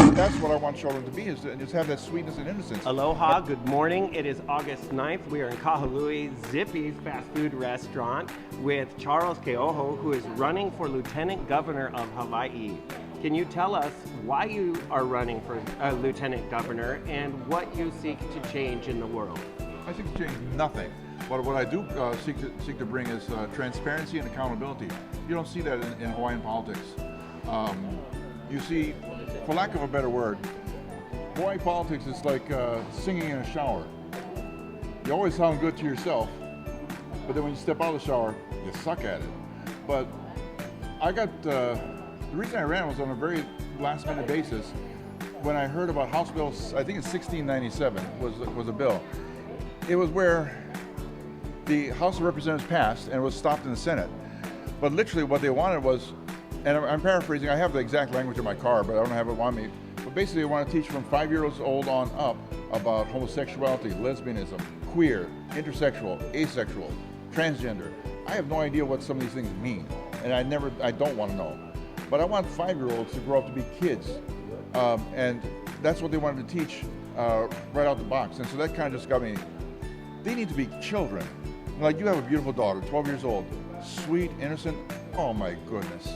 That's what I want children to be, is to just have that sweetness and innocence. Aloha, good morning. It is August 9th. We are in Kahului, Zippy's fast food restaurant with Charles Keoho, who is running for Lieutenant Governor of Hawaii. Can you tell us why you are running for Lieutenant Governor and what you seek to change in the world? I seek to change nothing. But what I do seek to bring is transparency and accountability. You don't see that in Hawaiian politics. You see, for lack of a better word, Hawaii politics is like singing in a shower. You always sound good to yourself, but then when you step out of the shower, you suck at it. But I got, the reason I ran was on a very last minute basis when I heard about House Bill, I think it's 1697 was a bill. It was where the House of Representatives passed and it was stopped in the Senate. But literally what they wanted was, and I'm paraphrasing, I have the exact language in my car, but I don't have it on me. But basically, they want to teach from 5 years old on up about homosexuality, lesbianism, queer, intersexual, asexual, transgender. I have no idea what some of these things mean, and I don't want to know. But I want 5-year-olds to grow up to be kids, and that's what they wanted to teach right out the box. And so that kind of just got me. They need to be children. Like you have a beautiful daughter, 12 years old, sweet, innocent. Oh my goodness.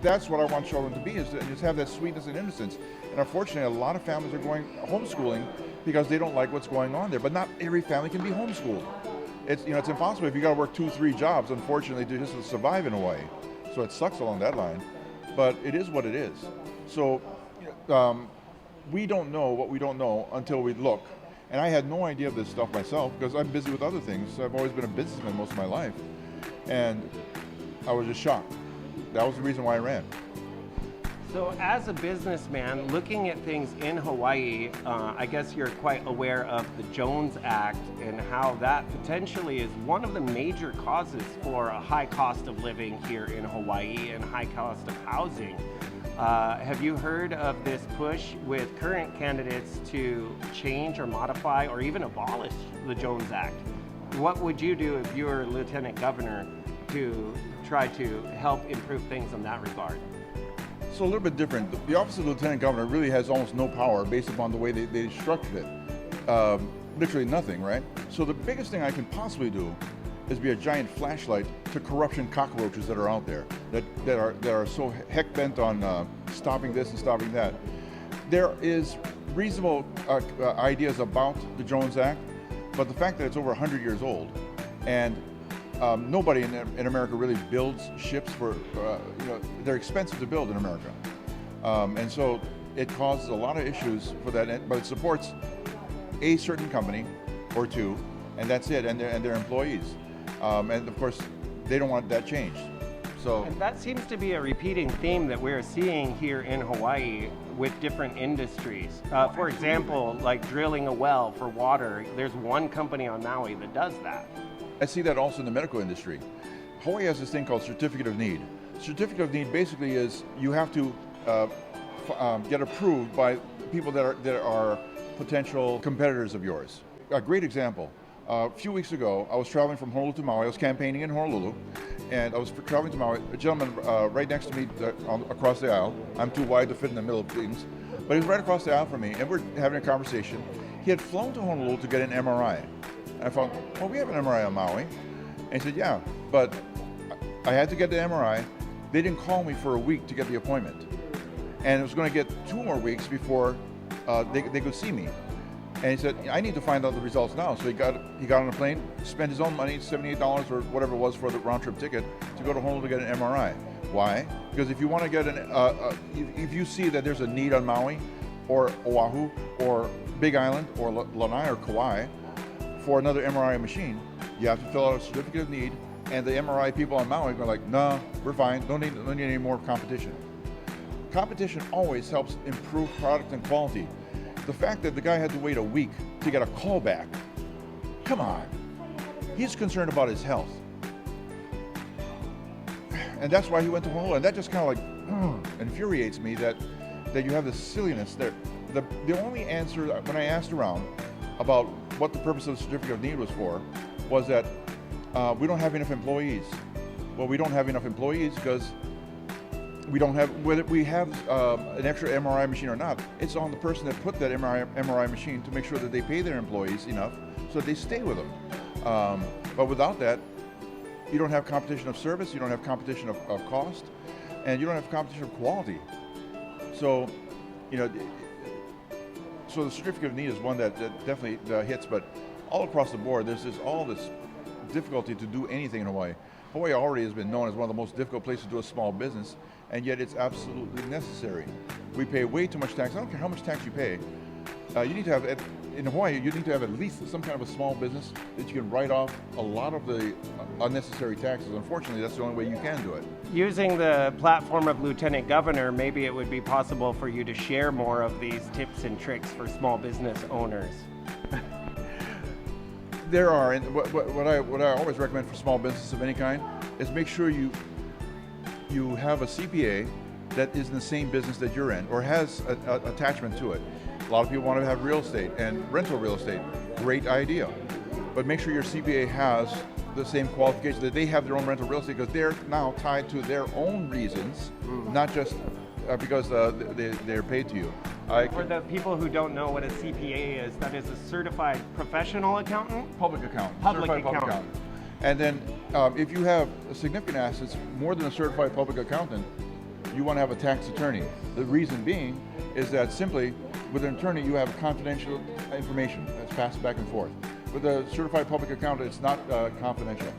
That's what I want children to be, is to just have that sweetness and innocence. And unfortunately, a lot of families are going homeschooling because they don't like what's going on there. But not every family can be homeschooled. It's impossible if you got to work 2-3 jobs, unfortunately, to just survive in Hawaii. So it sucks along that line. But it is what it is. So we don't know what we don't know until we look. And I had no idea of this stuff myself because I'm busy with other things. I've always been a businessman most of my life. And I was just shocked. That was the reason why I ran. So as a businessman, looking at things in Hawaii, I guess you're quite aware of the Jones Act and how that potentially is one of the major causes for a high cost of living here in Hawaii and high cost of housing. Have you heard of this push with current candidates to change or modify or even abolish the Jones Act? What would you do if you were Lieutenant Governor to try to help improve things in that regard? So a little bit different. The Office of Lieutenant Governor really has almost no power based upon the way they structured it. Literally nothing, right? So the biggest thing I can possibly do is be a giant flashlight to corruption cockroaches that are out there, that are so heck bent on stopping this and stopping that. There is reasonable ideas about the Jones Act, but the fact that it's over 100 years old, and nobody in America really builds ships for, they're expensive to build in America. And so it causes a lot of issues for that, but it supports a certain company or two, and that's it, and their employees. And of course, they don't want that changed. So, and that seems to be a repeating theme that we're seeing here in Hawaii with different industries. For example, like drilling a well for water, there's one company on Maui that does that. I see that also in the medical industry. Hawaii has this thing called Certificate of Need. Certificate of Need basically is you have to get approved by people that are potential competitors of yours. A great example. A few weeks ago, I was traveling from Honolulu to Maui. I was campaigning in Honolulu, and I was traveling to Maui. A gentleman right next to me across the aisle. I'm too wide to fit in the middle of things, but he was right across the aisle from me, and we're having a conversation. He had flown to Honolulu to get an MRI. And I thought, well, we have an MRI on Maui. And he said, yeah, but I had to get the MRI. They didn't call me for a week to get the appointment. And it was going to get 2 more weeks before they could see me. And he said, I need to find out the results now. So he got on a plane, spent his own money, $78 or whatever it was for the round trip ticket to go to Honolulu to get an MRI. Why? Because if you want to get if you see that there's a need on Maui or Oahu or Big Island or Lanai or Kauai for another MRI machine, you have to fill out a certificate of need, and the MRI people on Maui are like, no, we're fine, don't need any more competition. Competition always helps improve product and quality. The fact that the guy had to wait a week to get a call back, come on. He's concerned about his health. And that's why he went to Honolulu. And that just kind of like infuriates me that you have this silliness there. The only answer, when I asked around about what the purpose of the certificate of need was for, was that we don't have enough employees. Well, we don't have enough employees because We don't have, whether we have an extra MRI machine or not, it's on the person that put that MRI machine to make sure that they pay their employees enough so that they stay with them. But without that, you don't have competition of service, you don't have competition of cost, and you don't have competition of quality. So, so the certificate of need is one that definitely hits, but all across the board, there's all this difficulty to do anything in Hawaii. Hawaii already has been known as one of the most difficult places to do a small business, and yet it's absolutely necessary. We pay way too much tax. I don't care how much tax you pay. You need to have, in Hawaii, you need to have at least some kind of a small business that you can write off a lot of the unnecessary taxes. Unfortunately, that's the only way you can do it. Using the platform of Lieutenant Governor, maybe it would be possible for you to share more of these tips and tricks for small business owners. There are, and what I always recommend for small businesses of any kind is make sure you have a CPA that is in the same business that you're in or has an attachment to it. A lot of people want to have real estate and rental real estate. Great idea. But make sure your CPA has the same qualifications, that they have their own rental real estate, because they're now tied to their own reasons, not just because they're paid to you. For the people who don't know what a CPA is, that is a certified professional accountant? Public accountant. Public Certified accountant. And then if you have significant assets, more than a certified public accountant, you want to have a tax attorney. The reason being is that simply with an attorney you have confidential information that's passed back and forth. With a certified public accountant, it's not confidential.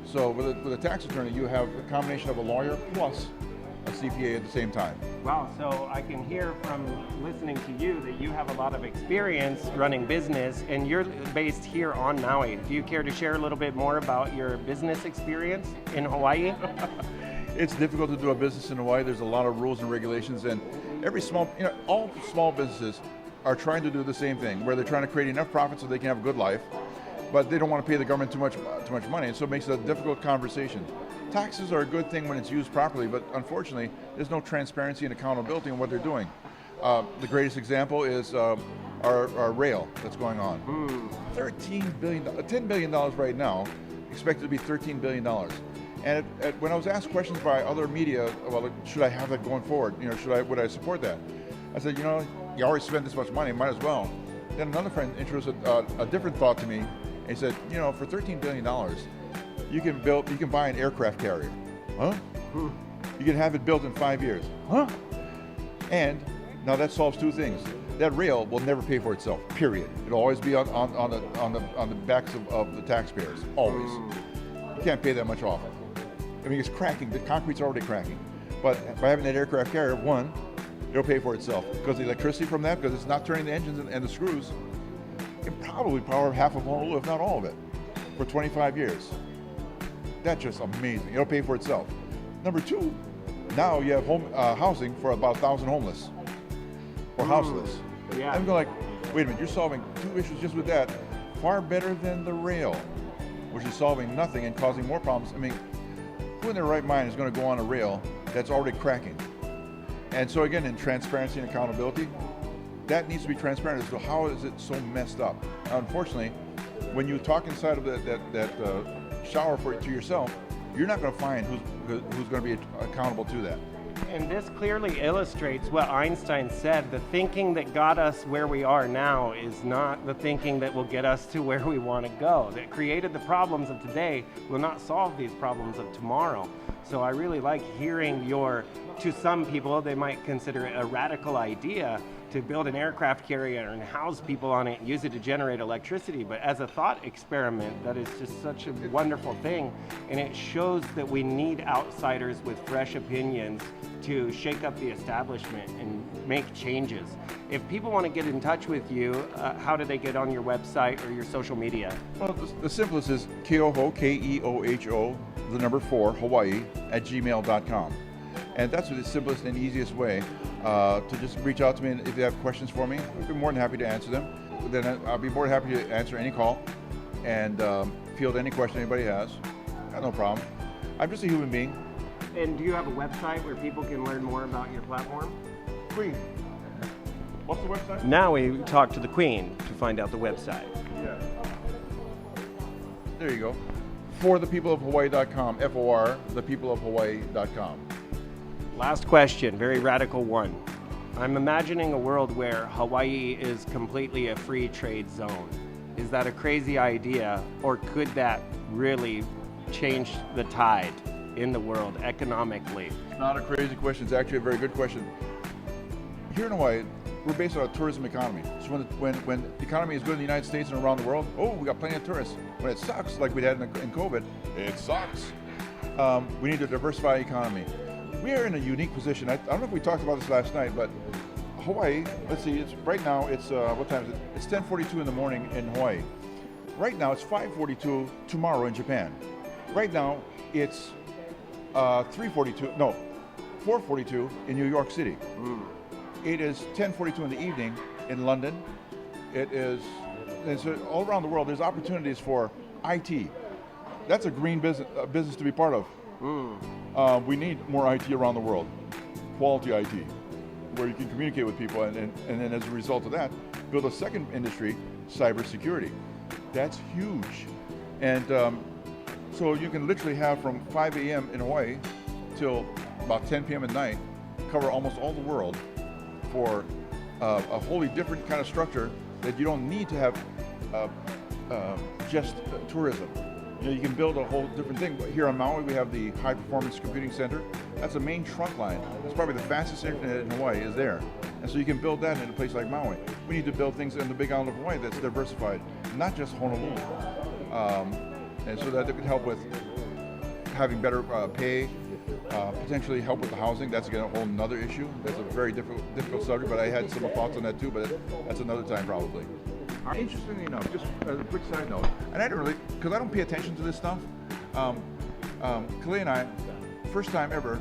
So with a tax attorney, you have a combination of a lawyer plus a CPA at the same time. Wow, so I can hear from listening to you that you have a lot of experience running business, and you're based here on Maui. Do you care to share a little bit more about your business experience in Hawaii? It's difficult to do a business in Hawaii. There's a lot of rules and regulations, and all small businesses are trying to do the same thing, where they're trying to create enough profit so they can have a good life, but they don't want to pay the government too much money, and so it makes it a difficult conversation. Taxes are a good thing when it's used properly, but unfortunately, there's no transparency and accountability in what they're doing. The greatest example is our rail that's going on. $13 billion, $10 billion right now, expected to be $13 billion. And when I was asked questions by other media, well, should I have that going forward? Would I support that? I said, you already spent this much money, might as well. Then another friend introduced a different thought to me, and he said, for $13 billion, you can buy an aircraft carrier. Huh? You can have it built in 5 years. Huh? And now that solves two things. That rail will never pay for itself, period. It'll always be on the backs of the taxpayers, always. You can't pay that much off. I mean, it's cracking, the concrete's already cracking. But by having that aircraft carrier, one, it'll pay for itself. Because the electricity from that, because it's not turning the engines and the screws, it can probably power half of Honolulu, if not all of it, for 25 years. That's just amazing. It'll pay for itself. Number two, now you have housing for about 1,000 homeless or houseless. Yeah. I'm going wait a minute, you're solving two issues just with that, far better than the rail, which is solving nothing and causing more problems. I mean, who in their right mind is going to go on a rail that's already cracking? And so again, in transparency and accountability, that needs to be transparent as to how is it so messed up. Now, unfortunately, when you talk inside of that shower to yourself, you're not going to find who's going to be accountable to that. And this clearly illustrates what Einstein said: the thinking that got us where we are now is not the thinking that will get us to where we want to go. That created the problems of today will not solve these problems of tomorrow. So I really like hearing to some people, they might consider it a radical idea to build an aircraft carrier and house people on it and use it to generate electricity. But as a thought experiment, that is just such a wonderful thing. And it shows that we need outsiders with fresh opinions to shake up the establishment and make changes. If people want to get in touch with you, how do they get on your website or your social media? Well, the simplest is Keoho, Keoho, the number 4, Hawaii, @gmail.com. And that's the simplest and easiest way to just reach out to me. And if you have questions for me, I'd be more than happy to answer them. Then I'll be more than happy to answer any call and field any question anybody has. Got no problem. I'm just a human being. And do you have a website where people can learn more about your platform? Queen. What's the website? Now we talk to the Queen to find out the website. Yeah. There you go. For the people of Hawaii.com, FOR, thepeopleofhawaii.com. Last question, very radical one. I'm imagining a world where Hawaii is completely a free trade zone. Is that a crazy idea, or could that really change the tide in the world economically? Not a crazy question. It's actually a very good question. Here in Hawaii, we're based on a tourism economy. So when the economy is good in the United States and around the world, oh, we got plenty of tourists. When it sucks, like we had in COVID, it sucks. We need to diversify the economy. We are in a unique position. I don't know if we talked about this last night, but Hawaii, let's see, it's right now, it's, what time is it? It's 10:42 in the morning in Hawaii. Right now, it's 5:42 tomorrow in Japan. Right now, it's 4:42 in New York City. It is 10:42 in the evening in London. It is, and so all around the world, there's opportunities for IT. That's a green business to be part of. We need more IT around the world, quality IT, where you can communicate with people, and then as a result of that, build a second industry, cybersecurity. That's huge. And so you can literally have from 5 a.m. in Hawaii till about 10 p.m. at night, cover almost all the world for a wholly different kind of structure that you don't need to have just tourism. You know, you can build a whole different thing. Here on Maui, we have the High Performance Computing Center. That's a main trunk line. It's probably the fastest internet in Hawaii is there. And so you can build that in a place like Maui. We need to build things in the Big Island of Hawaii that's diversified, not just Honolulu. And so that it could help with having better pay, potentially help with the housing. That's again a whole nother issue. That's a very difficult subject, but I had some thoughts on that too, but that's another time probably. Interestingly enough, just as a quick side note, and I don't really, because I don't pay attention to this stuff, Kalei and I, first time ever,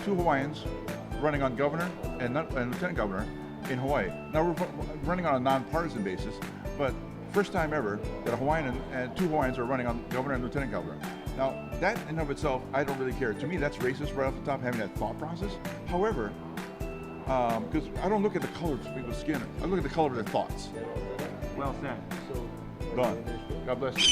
two Hawaiians running on governor and lieutenant governor in Hawaii. Now we're running on a nonpartisan basis, but first time ever that a Hawaiian and two Hawaiians are running on governor and lieutenant governor. Now that in and of itself, I don't really care. To me, that's racist right off the top, having that thought process. However, because I don't look at the color of people's skin, I look at the color of their thoughts. Well said. Done. God bless you.